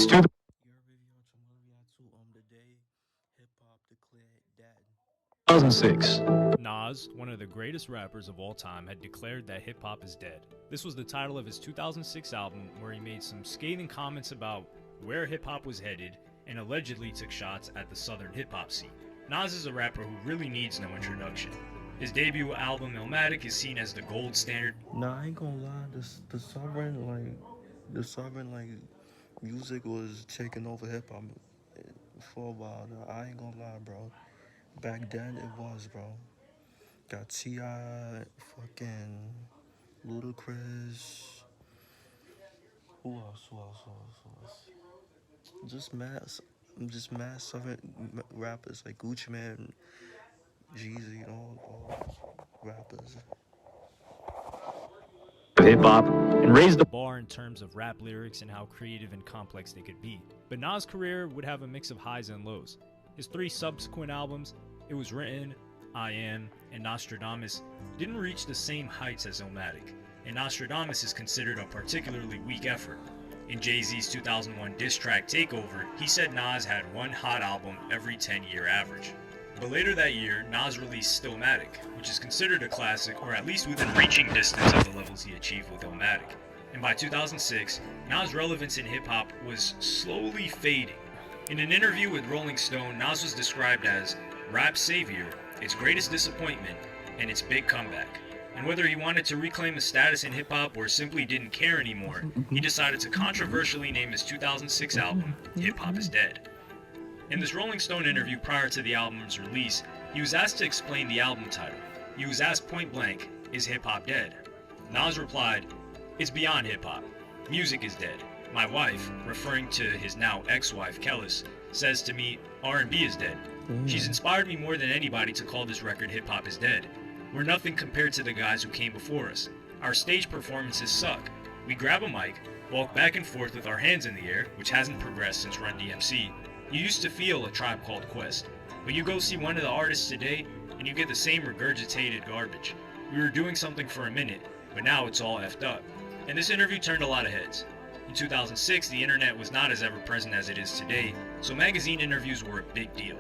It's 2006. Nas, one of the greatest rappers of all time, had declared that hip-hop is dead. This was the title of his 2006 album, where he made some scathing comments about where hip-hop was headed and allegedly took shots at the southern hip-hop scene. Nas is a rapper who really needs no introduction. His debut album, Illmatic, is seen as the gold standard. Nah, I ain't gonna lie, the sovereign music was taking over hip-hop for a while. I ain't gonna lie, bro. Back then, it was, bro. Got T.I., fucking Ludacris. Who else? Just mad southern rappers like Gucci Man, Jeezy, all rappers. Hip-hop and raised the bar in terms of rap lyrics and how creative and complex they could be. But Nas' career would have a mix of highs and lows. His 3 subsequent albums, It Was Written, I Am, and Nostradamus, didn't reach the same heights as Illmatic, and Nostradamus is considered a particularly weak effort. In Jay-Z's 2001 diss track Takeover, he said Nas had one hot album every 10-year average. But later that year, Nas released Stillmatic, which is considered a classic, or at least within reaching distance of the levels he achieved with Illmatic. And by 2006, Nas' relevance in hip-hop was slowly fading. In an interview with Rolling Stone, Nas was described as rap's savior, its greatest disappointment, and its big comeback. And whether he wanted to reclaim his status in hip-hop or simply didn't care anymore, he decided to controversially name his 2006 album, Hip Hop Is Dead. In this Rolling Stone interview prior to the album's release, he was asked to explain the album title. He was asked point blank, "Is hip-hop dead?" Nas replied, "It's beyond hip-hop. Music is dead. My wife," referring to his now ex-wife Kellis, "says to me, R&B is dead. She's inspired me more than anybody to call this record Hip Hop Is Dead. We're nothing compared to the guys who came before us. Our stage performances suck. We grab a mic, walk back and forth with our hands in the air, which hasn't progressed since Run DMC. You used to feel A Tribe Called Quest, but you go see one of the artists today, and you get the same regurgitated garbage. We were doing something for a minute, but now it's all effed up." And this interview turned a lot of heads. In 2006, the internet was not as ever-present as it is today, so magazine interviews were a big deal.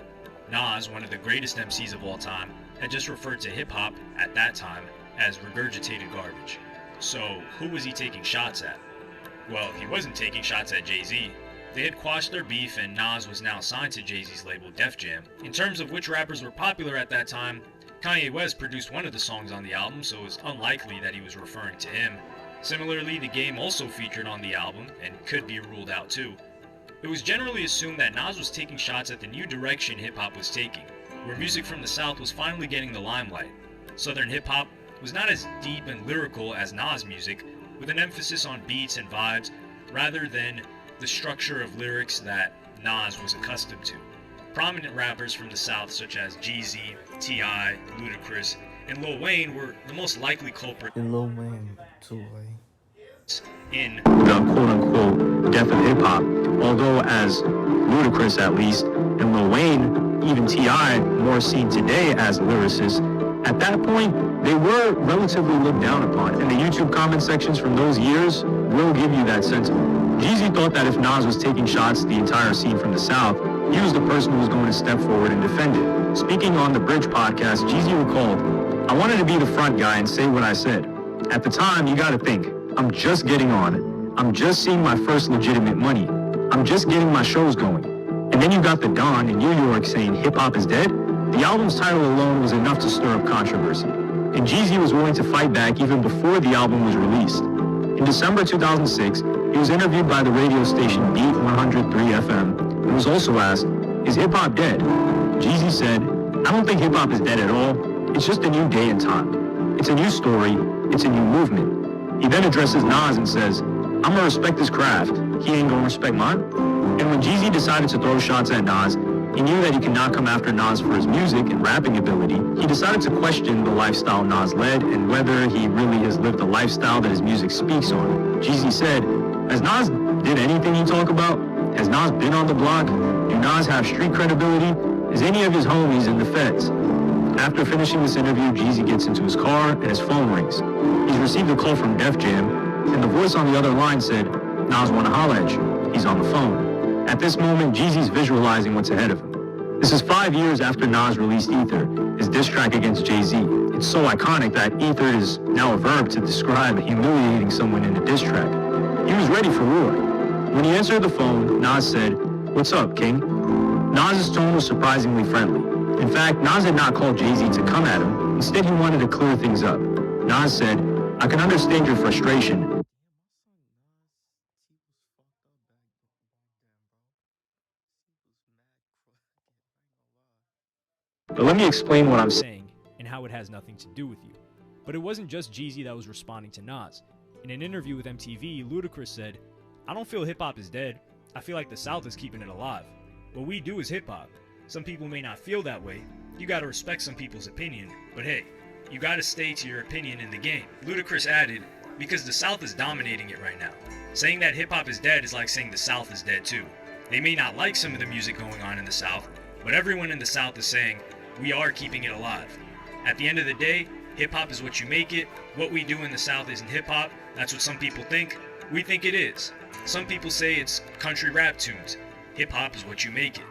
Nas, one of the greatest MCs of all time, had just referred to hip-hop, at that time, as regurgitated garbage. So, who was he taking shots at? Well, he wasn't taking shots at Jay-Z. They had quashed their beef, and Nas was now signed to Jay-Z's label Def Jam. In terms of which rappers were popular at that time, Kanye West produced one of the songs on the album, so it was unlikely that he was referring to him. Similarly, The Game also featured on the album, and could be ruled out too. It was generally assumed that Nas was taking shots at the new direction hip-hop was taking, where music from the South was finally getting the limelight. Southern hip-hop was not as deep and lyrical as Nas' music, with an emphasis on beats and vibes, rather than the structure of lyrics that Nas was accustomed to. Prominent rappers from the South such as Jeezy, T.I., Ludacris, and Lil Wayne were the most likely culprits. And Lil Wayne, too, in the quote-unquote death of hip-hop, although as Ludacris at least, and Lil Wayne, even T.I., more seen today as lyricists, at that point, they were relatively looked down upon, and the YouTube comment sections from those years will give you that sentiment. Jeezy thought that if Nas was taking shots at the entire scene from the South, he was the person who was going to step forward and defend it. Speaking on the Bridge podcast, Jeezy recalled, "I wanted to be the front guy and say what I said. At the time, you gotta think, I'm just getting on. I'm just seeing my first legitimate money. I'm just getting my shows going. And then you got the Don in New York saying hip-hop is dead? The album's title alone was enough to stir up controversy. And Jeezy was willing to fight back even before the album was released. In December 2006, he was interviewed by the radio station Beat 103 FM and was also asked, "Is hip-hop dead?" Jeezy said, "I don't think hip-hop is dead at all. It's just a new day and time. It's a new story. It's a new movement." He then addresses Nas and says, "I'm gonna respect his craft. He ain't gonna respect mine." And when Jeezy decided to throw shots at Nas, he knew that he could not come after Nas for his music and rapping ability. He decided to question the lifestyle Nas led and whether he really has lived the lifestyle that his music speaks on. Jeezy said, "Has Nas did anything you talk about? Has Nas been on the block? Do Nas have street credibility? Is any of his homies in the feds?" After finishing this interview, Jeezy gets into his car and his phone rings. He's received a call from Def Jam, and the voice on the other line said, "Nas wanna holla at you. He's on the phone." At this moment, Jeezy's visualizing what's ahead of him. This is 5 years after Nas released Ether, his diss track against Jay-Z. It's so iconic that Ether is now a verb to describe humiliating someone in a diss track. He was ready for war. When he answered the phone, Nas said, "What's up, King?" Nas's tone was surprisingly friendly. In fact, Nas had not called Jay-Z to come at him. Instead, he wanted to clear things up. Nas said, "I can understand your frustration." But let me explain what I'm saying. And how it has nothing to do with you. But it wasn't just Jeezy that was responding to Nas. In an interview with MTV, Ludacris said, "I don't feel hip-hop is dead. I feel like the South is keeping it alive. What we do is hip-hop. Some people may not feel that way. You gotta respect some people's opinion. But hey, you gotta stay to your opinion in the game." Ludacris added, "Because the South is dominating it right now. Saying that hip-hop is dead is like saying the South is dead too. They may not like some of the music going on in the South, but everyone in the South is saying, we are keeping it alive. At the end of the day, hip-hop is what you make it. What we do in the South isn't hip-hop. That's what some people think. We think it is. Some people say it's country rap tunes. Hip-hop is what you make it."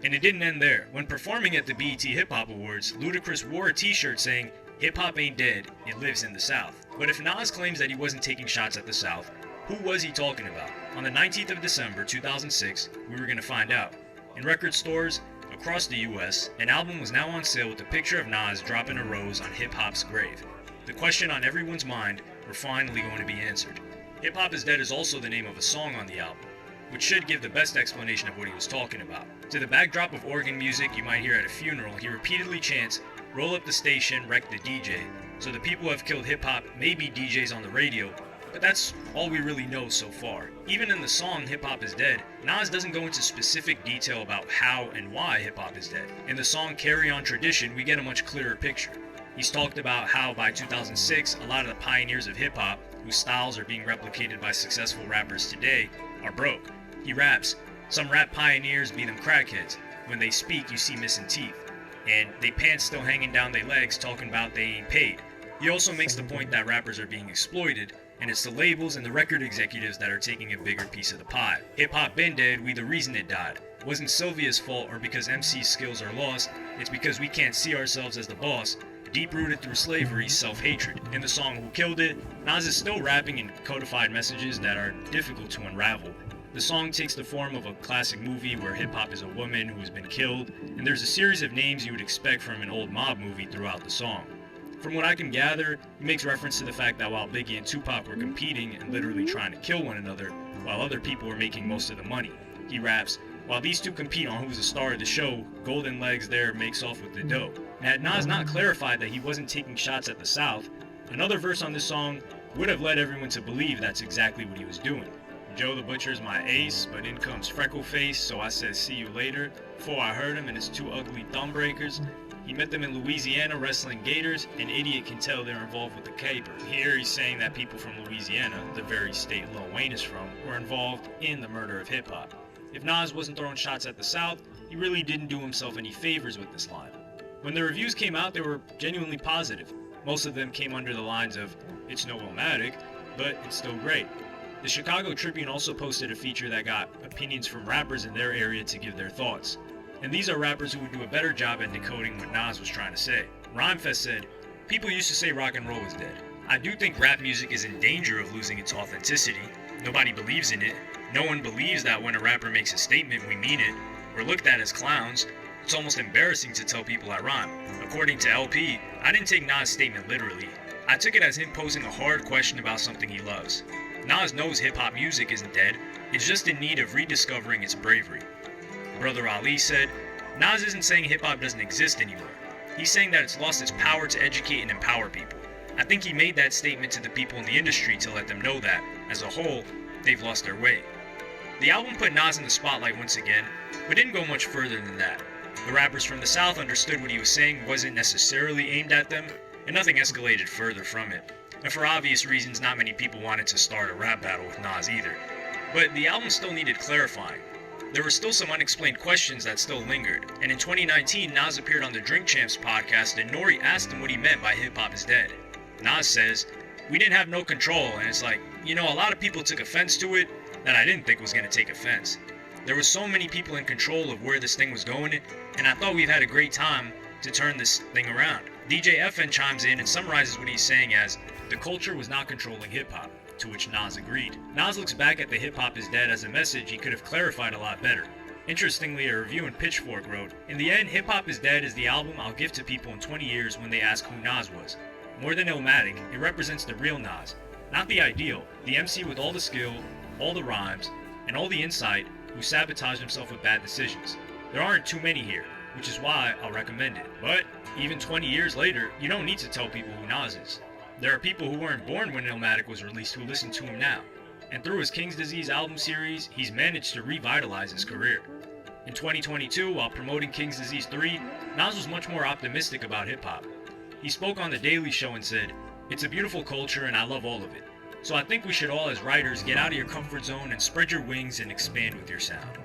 And it didn't end there. When performing at the BET Hip Hop Awards, Ludacris wore a t-shirt saying, "Hip-hop ain't dead, it lives in the South." But if Nas claims that he wasn't taking shots at the South, who was he talking about? On the 19th of December 2006, we were going to find out. In record stores across the US, an album was now on sale with a picture of Nas dropping a rose on hip-hop's grave. The question on everyone's mind were finally going to be answered. Hip-Hop is Dead is also the name of a song on the album, which should give the best explanation of what he was talking about. To the backdrop of organ music you might hear at a funeral, he repeatedly chants, "Roll up the station, wreck the DJ." So the people who have killed hip-hop may be DJs on the radio, but that's all we really know so far. Even in the song Hip Hop is Dead, Nas doesn't go into specific detail about how and why hip hop is dead. In the song Carry On Tradition, we get a much clearer picture. He's talked about how by 2006, a lot of the pioneers of hip hop, whose styles are being replicated by successful rappers today, are broke. He raps, "Some rap pioneers be them crackheads. When they speak, you see missing teeth. And they pants still hanging down their legs talking about they ain't paid." He also makes the point that rappers are being exploited, and it's the labels and the record executives that are taking a bigger piece of the pie. Hip-hop been dead, we the reason it died. Wasn't Sylvia's fault or because MC's skills are lost, it's because we can't see ourselves as the boss. Deep-rooted through slavery, self-hatred. In the song Who Killed It, Nas is still rapping in codified messages that are difficult to unravel. The song takes the form of a classic movie where hip-hop is a woman who has been killed, and there's a series of names you would expect from an old mob movie throughout the song. From what I can gather, he makes reference to the fact that while Biggie and Tupac were competing and literally trying to kill one another, while other people were making most of the money. He raps, "While these two compete on who's the star of the show, Golden Legs there makes off with the dough." And had Nas not clarified that he wasn't taking shots at the South, another verse on this song would have led everyone to believe that's exactly what he was doing. "Joe the Butcher's my ace, but in comes Freckleface, so I said see you later. Before I heard him and his two ugly thumb breakers. He met them in Louisiana wrestling gators. An idiot can tell they're involved with the caper." Here he's saying that people from Louisiana, the very state Lil Wayne is from, were involved in the murder of hip-hop. If Nas wasn't throwing shots at the South, he really didn't do himself any favors with this line. When the reviews came out, they were genuinely positive. Most of them came under the lines of, "It's no Illmatic, but it's still great." The Chicago Tribune also posted a feature that got opinions from rappers in their area to give their thoughts. And these are rappers who would do a better job at decoding what Nas was trying to say. Rhymefest said, "People used to say rock and roll was dead. I do think rap music is in danger of losing its authenticity. Nobody believes in it. No one believes that when a rapper makes a statement, we mean it. We're looked at as clowns. It's almost embarrassing to tell people I rhyme." According to LP, I didn't take Nas' statement literally. I took it as him posing a hard question about something he loves. Nas knows hip-hop music isn't dead. It's just in need of rediscovering its bravery. Brother Ali said, "Nas isn't saying hip-hop doesn't exist anymore. He's saying that it's lost its power to educate and empower people. I think he made that statement to the people in the industry to let them know that, as a whole, they've lost their way." The album put Nas in the spotlight once again, but didn't go much further than that. The rappers from the South understood what he was saying wasn't necessarily aimed at them, and nothing escalated further from it. And for obvious reasons, not many people wanted to start a rap battle with Nas either. But the album still needed clarifying. There were still some unexplained questions that still lingered, and in 2019, Nas appeared on the Drink Champs podcast and Nori asked him what he meant by hip-hop is dead. Nas says, "We didn't have no control," and it's like, a lot of people took offense to it that I didn't think was going to take offense. There was so many people in control of where this thing was going, and I thought we've had a great time to turn this thing around. DJ FN chimes in and summarizes what he's saying as, the culture was not controlling hip-hop, to which Nas agreed. Nas looks back at the hip hop is dead as a message he could have clarified a lot better. Interestingly, a review in Pitchfork wrote, in the end, Hip Hop is Dead is the album I'll give to people in 20 years when they ask who Nas was. More than Illmatic, it represents the real Nas, not the ideal, the MC with all the skill, all the rhymes, and all the insight who sabotaged himself with bad decisions. There aren't too many here, which is why I'll recommend it. But even 20 years later, you don't need to tell people who Nas is. There are people who weren't born when Illmatic was released who listen to him now. And through his King's Disease album series, he's managed to revitalize his career. In 2022, while promoting King's Disease 3, Nas was much more optimistic about hip-hop. He spoke on The Daily Show and said, it's a beautiful culture and I love all of it. So I think we should all as writers get out of your comfort zone and spread your wings and expand with your sound.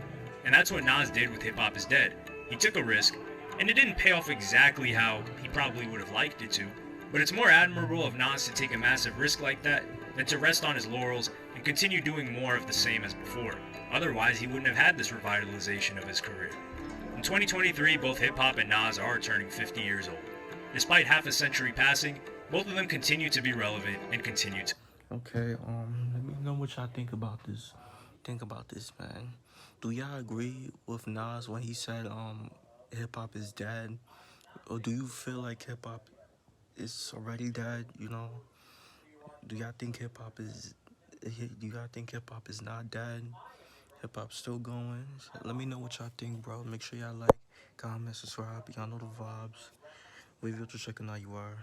And that's what Nas did with Hip Hop is Dead. He took a risk, and it didn't pay off exactly how he probably would have liked it to, but it's more admirable of Nas to take a massive risk like that than to rest on his laurels and continue doing more of the same as before. Otherwise, he wouldn't have had this revitalization of his career. In 2023, both hip-hop and Nas are turning 50 years old. Despite half a century passing, both of them continue to be relevant and continue to... Okay, let me know what y'all think about this. Man. Do y'all agree with Nas when he said, hip hop is dead? Or do you feel like hip hop is already dead, you know? Do y'all think hip hop is not dead? Hip hop's still going? So let me know what y'all think, bro. Make sure y'all like, comment, subscribe. Y'all know the vibes. WavyOcho checking out you are.